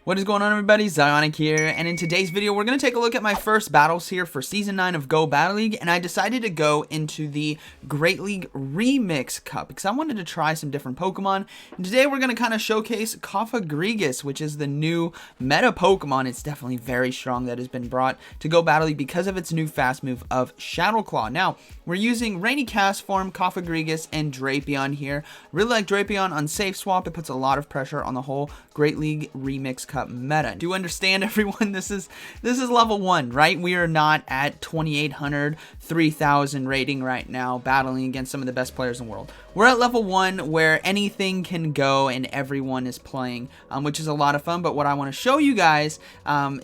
What is going on, everybody? ZyoniK here, and in today's video we're going to take a look at my first battles here for Season 9 of Go Battle League, and I decided to go into the Great League Remix Cup because I wanted to try some different Pokemon, and today we're going to kind of showcase Cofagrigus, which is the new meta Pokemon. It's definitely very strong that has been brought to Go Battle League because of its new fast move of Shadow Claw. Now, we're using Rainy Cast Form, Cofagrigus, and Drapion here. Really like Drapion on Safe Swap. It puts a lot of pressure on the whole Great League Remix Cup meta. Do you understand, everyone? This is level 1, right? We are not at 2,800, 3,000 rating right now, battling against some of the best players in the world. We're at level 1 where anything can go and everyone is playing, which is a lot of fun. But what I want to show you guys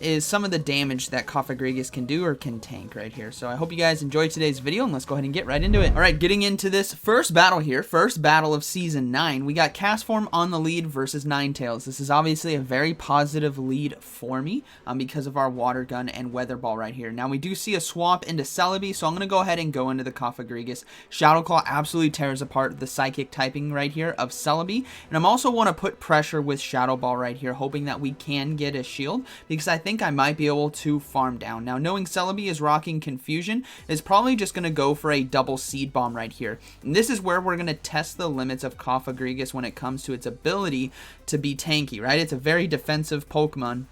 is some of the damage that Cofagrigus can do or can tank right here. So I hope you guys enjoyed today's video, and let's go ahead and get right into it. All right, getting into this first battle here, first battle of Season 9, we got Cast Form on the lead versus Ninetales. This is obviously a very positive lead for me because of our Water Gun and Weather Ball right here. Now, we do see a swap into Celebi, so I'm going to go ahead and go into the Cofagrigus. Shadow Claw absolutely tears apart the Psychic typing right here of Celebi, and I'm also want to put pressure with Shadow Ball right here, hoping that we can get a shield, because I think I might be able to farm down. Now, knowing Celebi is rocking Confusion, is probably just going to go for a double Seed Bomb right here, and this is where we're going to test the limits of Cofagrigus when it comes to its ability to be tanky, right? It's a very defensive Pokemon.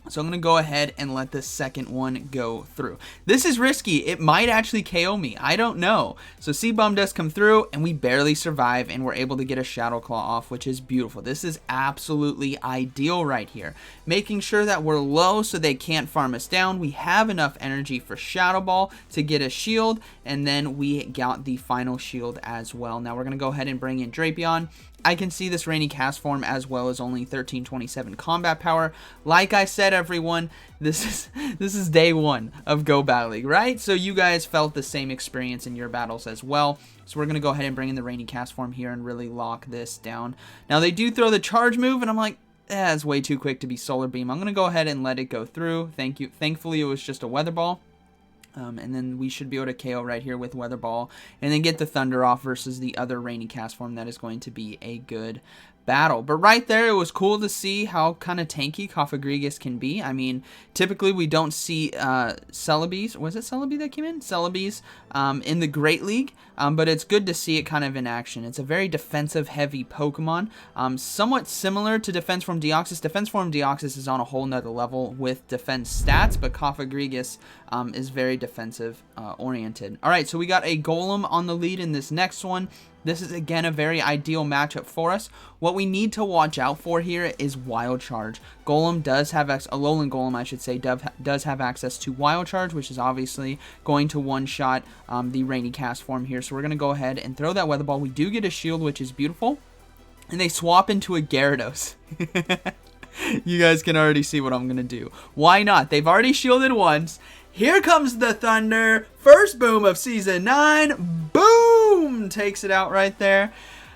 So I'm going to go ahead and let the second one go through. This is risky. It might actually KO me. I don't know. So Seed Bomb does come through, and we barely survive, and we're able to get a Shadow Claw off, which is beautiful. This is absolutely ideal right here. Making sure that we're low so they can't farm us down. We have enough energy for Shadow Ball to get a shield, and then we got the final shield as well. Now we're going to go ahead and bring in Drapion. I can see this Rainy Cast Form as well as only 1327 combat power. Like I said, everyone, this is day 1 of Go Battle League, right? So you guys felt the same experience in your battles as well. So we're going to go ahead and bring in the Rainy Cast Form here and really lock this down. Now, they do throw the charge move, and I'm like, it's way too quick to be Solar Beam. I'm going to go ahead and let it go through. Thank you. Thankfully, it was just a Weather Ball. And then we should be able to KO right here with Weather Ball, and then get the Thunder off versus the other Rainy Cast Form. That is going to be a good battle. But right there, it was cool to see how kind of tanky Cofagrigus can be. I mean, typically we don't see Celebes. Was it Celebi that came in? Celebes in the Great League. But it's good to see it kind of in action. It's a very defensive-heavy Pokemon. Somewhat similar to Defense Form Deoxys. Defense Form Deoxys is on a whole nother level with defense stats, but Cofagrigus is very defensive-oriented. All right, so we got a Golem on the lead in this next one. This is, again, a very ideal matchup for us. What we need to watch out for here is Wild Charge. Golem does have, Alolan Golem, I should say, does have access to Wild Charge, which is obviously going to one-shot the Rainy Cast Form here. So we're going to go ahead and throw that Weather Ball. We do get a shield, which is beautiful. And they swap into a Gyarados. You guys can already see what I'm going to do. Why not? They've already shielded once. Here comes the Thunder. First boom of Season 9. Boom! Takes it out right there.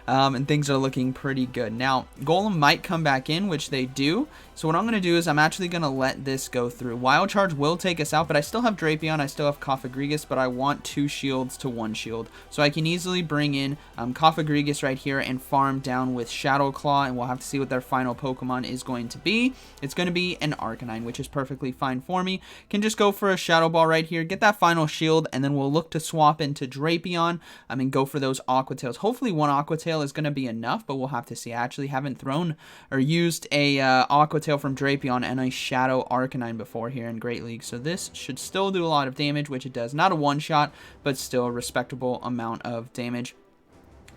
And things are looking pretty good. Now, Golem might come back in, which they do. So what I'm going to do is I'm actually going to let this go through. Wild Charge will take us out, but I still have Drapion, I still have Cofagrigus, but I want 2 shields to 1 shield. So I can easily bring in Cofagrigus right here and farm down with Shadow Claw, and we'll have to see what their final Pokemon is going to be. It's going to be an Arcanine, which is perfectly fine for me. Can just go for a Shadow Ball right here, get that final shield, and then we'll look to swap into Drapion and go for those Aqua Tails. Hopefully one Aqua Tail is going to be enough, but we'll have to see. I actually haven't thrown or used a Aqua Tail from Drapion and a Shadow Arcanine before here in Great League, so this should still do a lot of damage, which it does. Not a one-shot, but still a respectable amount of damage.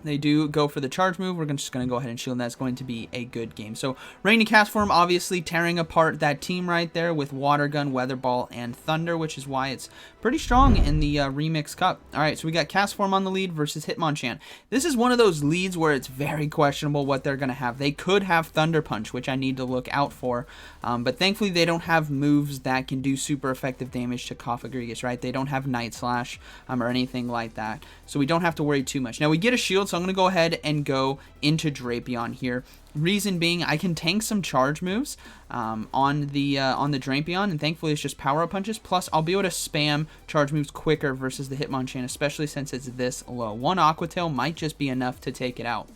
They do go for the charge move. We're just going to go ahead and shield, and that's going to be a good game. So Rainy Cast Form obviously tearing apart that team right there with Water Gun, Weather Ball, and Thunder, which is why it's pretty strong in the Remix Cup. All right, so we got Cast Form on the lead versus Hitmonchan. This is one of those leads where it's very questionable what they're going to have. They could have Thunder Punch, which I need to look out for, but thankfully they don't have moves that can do super effective damage to Cofagrigus, right? They don't have Night Slash or anything like that, so we don't have to worry too much. Now we get a shield, so I'm going to go ahead and go into Drapion here. Reason being, I can tank some charge moves on the Drapion, and thankfully it's just power-up punches. Plus, I'll be able to spam charge moves quicker versus the Hitmonchan, especially since it's this low. One Aqua Tail might just be enough to take it out.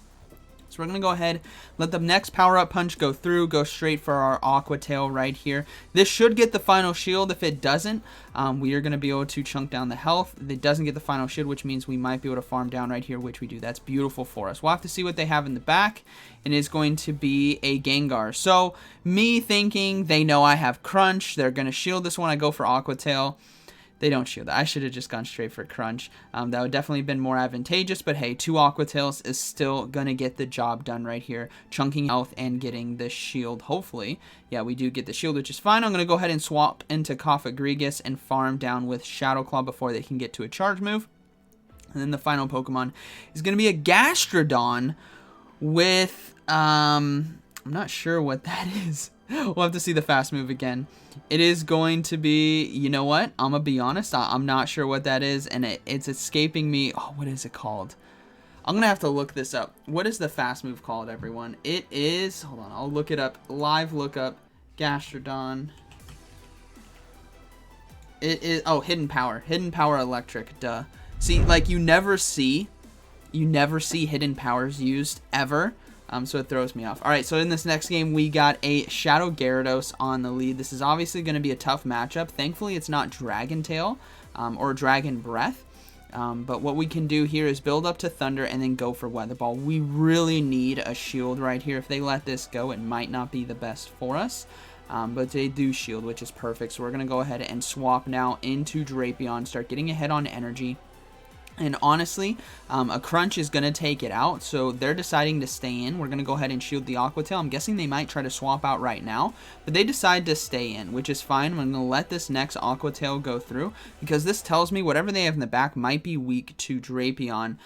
So we're going to go ahead, let the next power-up punch go through, go straight for our Aqua Tail right here. This should get the final shield. If it doesn't, we are going to be able to chunk down the health. If it doesn't get the final shield, which means we might be able to farm down right here, which we do. That's beautiful for us. We'll have to see what they have in the back. It is going to be a Gengar. So me thinking they know I have Crunch, they're going to shield this one. I go for Aqua Tail. They don't shield that. I should have just gone straight for Crunch. That would definitely have been more advantageous, but hey, 2 Aqua Tails is still going to get the job done right here. Chunking health and getting the shield, hopefully. Yeah, we do get the shield, which is fine. I'm going to go ahead and swap into Cofagrigus and farm down with Shadow Claw before they can get to a charge move. And then the final Pokemon is going to be a Gastrodon with, I'm not sure what that is. We'll have to see the fast move again. It is going to be, you know what? I'm going to be honest. I'm not sure what that is, and it's escaping me. Oh, what is it called? I'm going to have to look this up. What is the fast move called, everyone? It is, hold on, I'll look it up. Live lookup, Gastrodon. It is, oh, Hidden Power. Hidden Power Electric, duh. See, like, you never see Hidden Powers used, ever. So it throws me off. All right, so in this next game, we got a Shadow Gyarados on the lead. This is obviously going to be a tough matchup. Thankfully, it's not Dragon Tail or Dragon Breath. But what we can do here is build up to Thunder and then go for Weather Ball. We really need a shield right here. If they let this go, it might not be the best for us. But they do shield, which is perfect. So we're going to go ahead and swap now into Drapion, start getting ahead on energy. And honestly, a Crunch is going to take it out, so they're deciding to stay in. We're going to go ahead and shield the Aqua Tail. I'm guessing they might try to swap out right now, but they decide to stay in, which is fine. I'm going to let this next Aqua Tail go through, because this tells me whatever they have in the back might be weak to Drapion,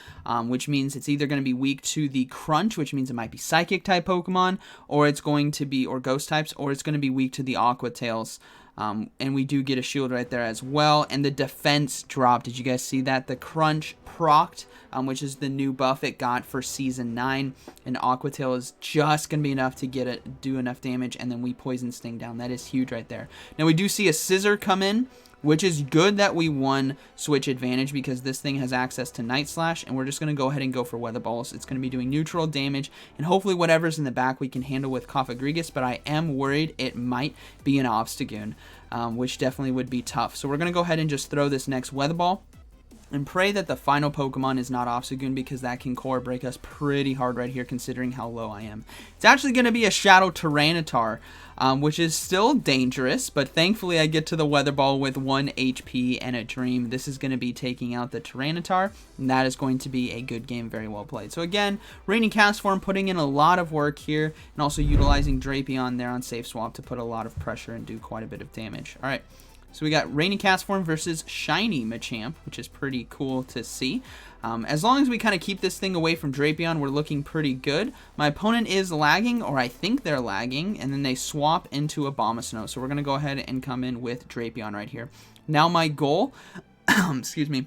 which means it's either going to be weak to the Crunch, which means it might be Psychic-type Pokemon, or it's going to be, or Ghost types, or it's going to be weak to the Aqua Tails. And we do get a shield right there as well. And the defense drop. Did you guys see that? The Crunch procced, which is the new buff it got for Season 9. And Aqua Tail is just going to be enough to get it, do enough damage. And then we Poison Sting down. That is huge right there. Now we do see a Scissor come in, which is good that we won Switch Advantage, because this thing has access to Night Slash, and we're just going to go ahead and go for Weather Balls. It's going to be doing neutral damage, and hopefully whatever's in the back we can handle with Cofagrigus, but I am worried it might be an Obstagoon, which definitely would be tough. So we're going to go ahead and just throw this next Weather Ball, and pray that the final Pokemon is not Obstagoon, because that can core break us pretty hard right here, considering how low I am. It's actually going to be a Shadow Tyranitar, which is still dangerous, but thankfully I get to the Weather Ball with 1 HP and a Dream. This is going to be taking out the Tyranitar, and that is going to be a good game, very well played. So again, Rainy Castform putting in a lot of work here, and also utilizing Drapion there on Safe Swap to put a lot of pressure and do quite a bit of damage. All right. So we got Rainy Castform versus Shiny Machamp, which is pretty cool to see. As long as we kind of keep this thing away from Drapion, we're looking pretty good. My opponent is lagging, or I think they're lagging, and then they swap into Abomasnow. So we're going to go ahead and come in with Drapion right here. Now my goal, excuse me,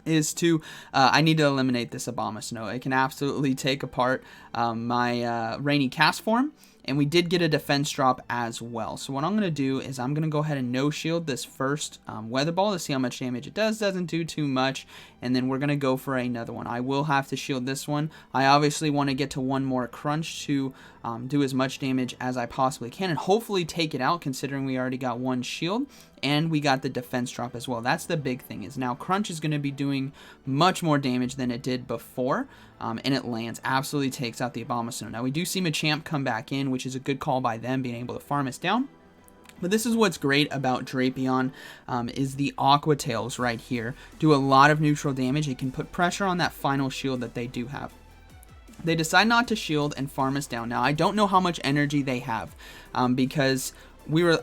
is to, I need to eliminate this Abomasnow. It can absolutely take apart my Rainy Castform. And we did get a defense drop as well. So what I'm going to do is I'm going to go ahead and no-shield this first Weather Ball to see how much damage it does. Doesn't do too much. And then we're going to go for another one. I will have to shield this one. I obviously want to get to one more Crunch to do as much damage as I possibly can. And hopefully take it out, considering we already got one shield. And we got the defense drop as well. That's the big thing, is now Crunch is going to be doing much more damage than it did before. And it lands, absolutely takes out the Abomasnow. Now we do see Machamp come back in, which is a good call by them, being able to farm us down. But this is what's great about Drapion, is the Aqua Tails right here. Do a lot of neutral damage. It can put pressure on that final shield that they do have. They decide not to shield and farm us down. Now I don't know how much energy they have, because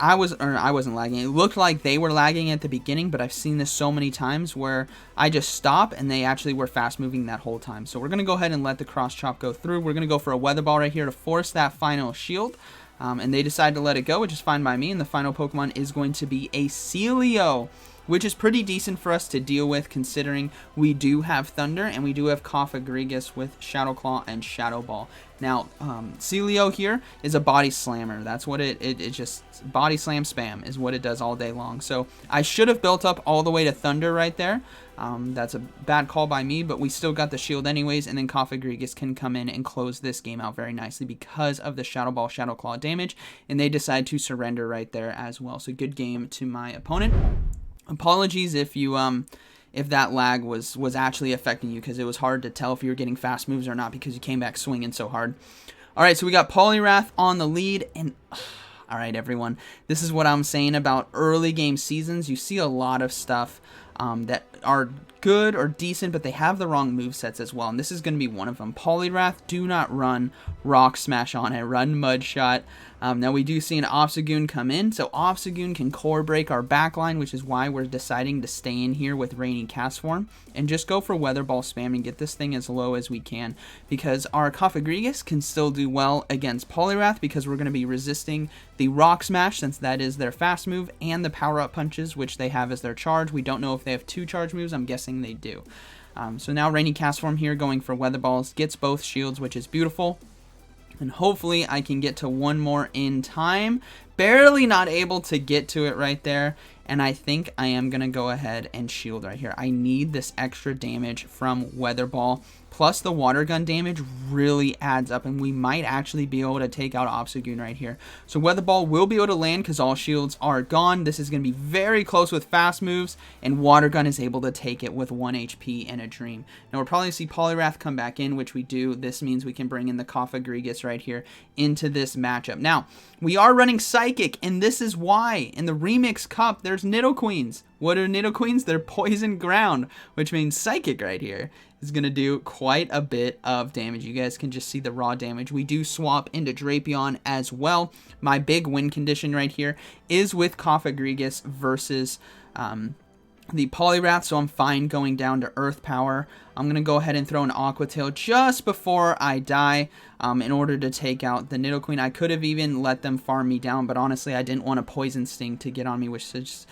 I wasn't lagging. It looked like they were lagging at the beginning, but I've seen this so many times where I just stop and they actually were fast moving that whole time. So we're going to go ahead and let the cross chop go through. We're going to go for a Weather Ball right here to force that final shield. And they decide to let it go, which is fine by me. And the final Pokemon is going to be a Celio. which is pretty decent for us to deal with considering we do have Thunder and we do have Cofagrigus with Shadow Claw and Shadow Ball. Now, Celio here is a body slammer. That's what it just body slam spam is what it does all day long. So I should have built up all the way to Thunder right there. That's a bad call by me, but we still got the shield anyways, and then Cofagrigus can come in and close this game out very nicely because of the Shadow Ball, Shadow Claw damage, and they decide to surrender right there as well. So good game to my opponent. Apologies if you if that lag was actually affecting you, because it was hard to tell if you were getting fast moves or not because you came back swinging so hard. All right, so we got Poliwrath on the lead, and all right, everyone, this is what I'm saying about early game seasons. You see a lot of stuff that are good or decent, but they have the wrong movesets as well, and this is going to be one of them. Poliwrath, do not run Rock Smash on it, run Mud Shot. Now we do see an Obstagoon come in, so Obstagoon can core break our backline, which is why we're deciding to stay in here with Rainy Castform and just go for Weather Ball spam and get this thing as low as we can, because our Cofagrigus can still do well against Poliwrath because we're going to be resisting the Rock Smash, since that is their fast move, and the Power Up Punches, which they have as their charge. We don't know if they have 2 charge moves. I'm guessing they do. So now Rainy Castform here going for Weather Balls, gets both shields, which is beautiful. And hopefully I can get to one more in time. Barely not able to get to it right there. And I think I am going to go ahead and shield right here. I need this extra damage from Weather Ball. Plus the Water Gun damage really adds up, and we might actually be able to take out Obstagoon right here. So Weather Ball will be able to land because all shields are gone. This is going to be very close with fast moves, and Water Gun is able to take it with 1 HP and a Dream. Now we'll probably see Poliwrath come back in, which we do. This means we can bring in the Cofagrigus right here into this matchup. Now, we are running Psychic, and this is why in the Remix Cup there's Nidoqueens. What are Nidoqueens? They're Poison Ground, which means Psychic right here is going to do quite a bit of damage. You guys can just see the raw damage. We do swap into Drapion as well. My big win condition right here is with Cofagrigus versus the Poliwrath, so I'm fine going down to Earth Power. I'm going to go ahead and throw an Aqua Tail just before I die in order to take out the Nidoqueen. I could have even let them farm me down, but honestly, I didn't want a Poison Sting to get on me, which is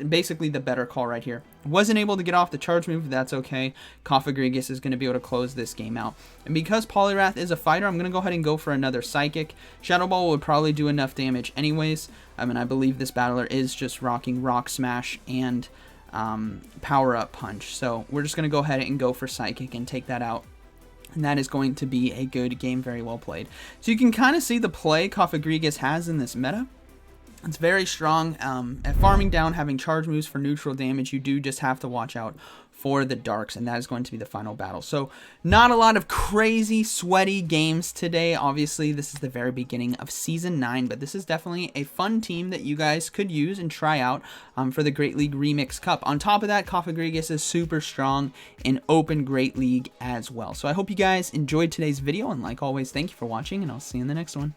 basically the better call right here. Wasn't able to get off the charge move, but that's okay. Cofagrigus is going to be able to close this game out. And because Poliwrath is a fighter, I'm going to go ahead and go for another Psychic. Shadow Ball would probably do enough damage anyways. I mean, I believe this battler is just rocking Rock Smash and Power Up Punch. So we're just going to go ahead and go for Psychic and take that out. And that is going to be a good game, very well played. So you can kind of see the play Cofagrigus has in this meta. It's very strong. At farming down, having charge moves for neutral damage, you do just have to watch out for the darks, and that is going to be the final battle. So not a lot of crazy sweaty games today. Obviously this is the very beginning of season 9, but this is definitely a fun team that you guys could use and try out for the Great League Remix Cup. On top of that, Cofagrigus is super strong in Open Great League as well. So I hope you guys enjoyed today's video, and like always, thank you for watching, and I'll see you in the next one.